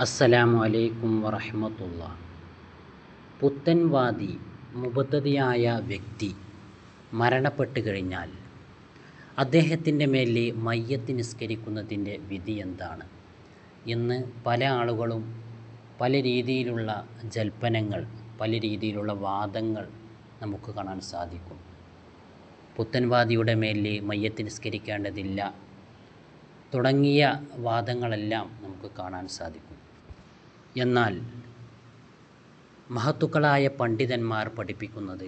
അസ്സലാമു അലൈക്കും വറഹ്മത്തുള്ളാഹി. പുത്തൻവാദി മുബത്തദിയായ വ്യക്തി മരണപ്പെട്ട് കഴിഞ്ഞാൽ അദ്ദേഹത്തിൻ്റെ മേൽ മയ്യത്ത് നിസ്കരിക്കുന്നതിൻ്റെ വിധി എന്താണ്? ഇന്ന് പല ആളുകളും പല രീതിയിലുള്ള ജൽപ്പനങ്ങൾ, പല രീതിയിലുള്ള വാദങ്ങൾ നമുക്ക് കാണാൻ സാധിക്കും. പുത്തൻവാദിയുടെ മേൽ മയ്യത്ത് നിസ്കരിക്കേണ്ടതില്ല തുടങ്ങിയ വാദങ്ങളെല്ലാം നമുക്ക് കാണാൻ സാധിക്കും. എന്നാൽ മഹത്തുക്കളായ പണ്ഡിതന്മാർ പഠിപ്പിക്കുന്നത്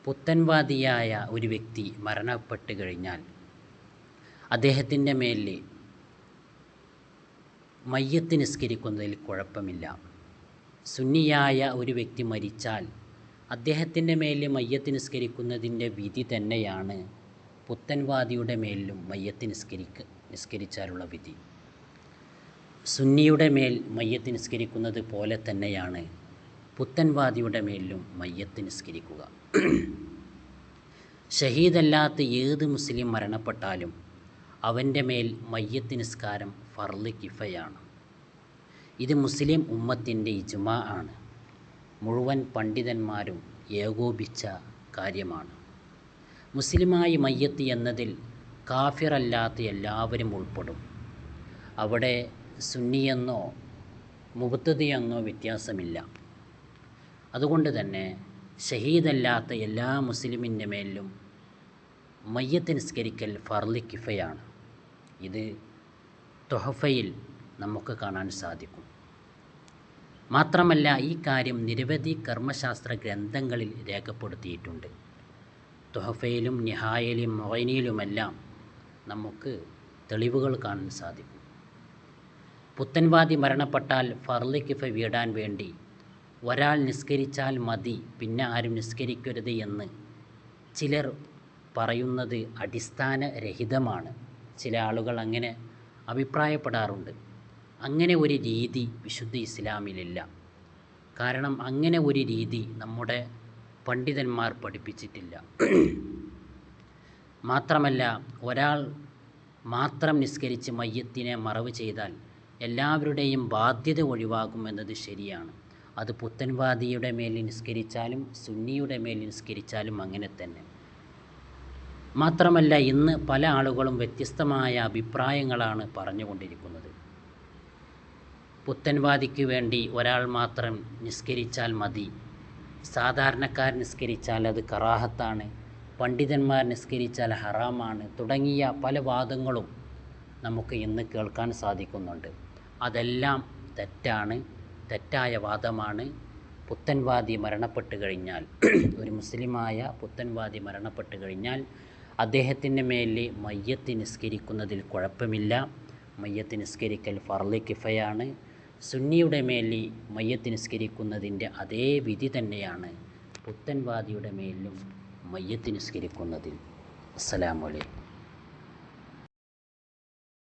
പുത്തൻവാദിയായ ഒരു വ്യക്തി മരണപ്പെട്ട് കഴിഞ്ഞാൽ അദ്ദേഹത്തിൻ്റെ മേൽ മയ്യത്ത് നിസ്കരിക്കുന്നതിൽ കുഴപ്പമില്ല. സുന്നിയായ ഒരു വ്യക്തി മരിച്ചാൽ അദ്ദേഹത്തിൻ്റെ മേൽ മയ്യത്ത് നിസ്കരിക്കുന്നതിൻ്റെ വിധി തന്നെയാണ് പുത്തൻവാദിയുടെ മേലിലും മയ്യത്ത് നിസ്കരിച്ചാലുള്ള വിധി. സുന്നിയുടെ മേൽ മയ്യത്ത് നിസ്കരിക്കുന്നത് പോലെ തന്നെയാണ് പുത്തൻവാദിയുടെ മേലിലും മയ്യത്ത് നിസ്കരിക്കുക. ഷഹീദല്ലാത്ത ഏത് മുസ്ലിം മരണപ്പെട്ടാലും അവൻ്റെ മേൽ മയ്യത്ത് നിസ്കാരം ഫർള് കിഫയാണ്. ഇത് മുസ്ലിം ഉമ്മത്തിൻ്റെ ഇജ്മാ ആണ്. മുഴുവൻ പണ്ഡിതന്മാരും ഏകോപിച്ച കാര്യമാണ്. മുസ്ലിമായി മയ്യത്ത് എന്നതിൽ കാഫിറല്ലാത്ത എല്ലാവരും ഉൾപ്പെടും. അവിടെ സുന്നിയെന്നോ മുബത്തദിയെന്നോ വ്യത്യാസമില്ല. അതുകൊണ്ട് തന്നെ ഷഹീദല്ലാത്ത എല്ലാ മുസ്ലിമിൻ്റെ മേലും മയ്യത്ത് നിസ്കരിക്കൽ ഫർള് കിഫയാണ്. ഇത് തുഹഫയിൽ നമുക്ക് കാണാൻ സാധിക്കും. മാത്രമല്ല ഈ കാര്യം നിരവധി കർമ്മശാസ്ത്ര ഗ്രന്ഥങ്ങളിൽ രേഖപ്പെടുത്തിയിട്ടുണ്ട്. തുഹഫയിലും നിഹായയിലും മൊയ്നിയിലുമെല്ലാം നമുക്ക് തെളിവുകൾ കാണാൻ സാധിക്കും. പുത്തൻവാദി മരണപ്പെട്ടാൽ ഫർള് കിഫ വീടാൻ വേണ്ടി ഒരാൾ നിസ്കരിച്ചാൽ മതി, പിന്നെ ആരും നിസ്കരിക്കരുത് എന്ന് ചിലർ പറയുന്നത് അടിസ്ഥാനരഹിതമാണ്. ചില ആളുകൾ അങ്ങനെ അഭിപ്രായപ്പെടാറുണ്ട്. അങ്ങനെ ഒരു രീതി വിശുദ്ധ ഇസ്ലാമിലില്ല. കാരണം അങ്ങനെ ഒരു രീതി നമ്മുടെ പണ്ഡിതന്മാർ പഠിപ്പിച്ചിട്ടില്ല. മാത്രമല്ല ഒരാൾ മാത്രം നിസ്കരിച്ച് മയ്യത്തിനെ മറവ് ചെയ്താൽ എല്ലാവരുടെയും ബാധ്യത ഒഴിവാകുമെന്നത് ശരിയാണ്. അത് പുത്തൻവാദിയുടെ മേൽ നിസ്കരിച്ചാലും സുന്നിയുടെ മേൽ നിസ്കരിച്ചാലും അങ്ങനെ തന്നെ. മാത്രമല്ല ഇന്ന് പല ആളുകളും വ്യത്യസ്തമായ അഭിപ്രായങ്ങളാണ് പറഞ്ഞുകൊണ്ടിരിക്കുന്നത്. പുത്തൻവാദിക്ക് വേണ്ടി ഒരാൾ മാത്രം നിസ്കരിച്ചാൽ മതി, സാധാരണക്കാർ നിസ്കരിച്ചാൽ അത് കറാഹത്താണ്, പണ്ഡിതന്മാർ നിസ്കരിച്ചാൽ ഹറാമാണ് തുടങ്ങിയ പല വാദങ്ങളും നമുക്ക് ഇന്ന് കേൾക്കാൻ സാധിക്കുന്നുണ്ട്. അതെല്ലാം തെറ്റാണ്, തെറ്റായ വാദമാണ്. പുത്തൻവാദി മരണപ്പെട്ട് കഴിഞ്ഞാൽ, ഒരു മുസ്ലിമായ പുത്തൻവാദി മരണപ്പെട്ട് കഴിഞ്ഞാൽ അദ്ദേഹത്തിൻ്റെ മേൽ മയ്യത്ത് നിസ്കരിക്കുന്നതിൽ കുഴപ്പമില്ല. മയ്യത്ത് നിസ്കരിക്കൽ ഫർള് കിഫയാണ്. സുന്നിയുടെ മേൽ മയ്യത്ത് നിസ്കരിക്കുന്നതിൻ്റെ അതേ വിധി തന്നെയാണ് പുത്തൻവാദിയുടെ മേലും മയ്യത്ത് നിസ്കരിക്കുന്നതിൽ. അസ്സലാമു അലൈക്കും.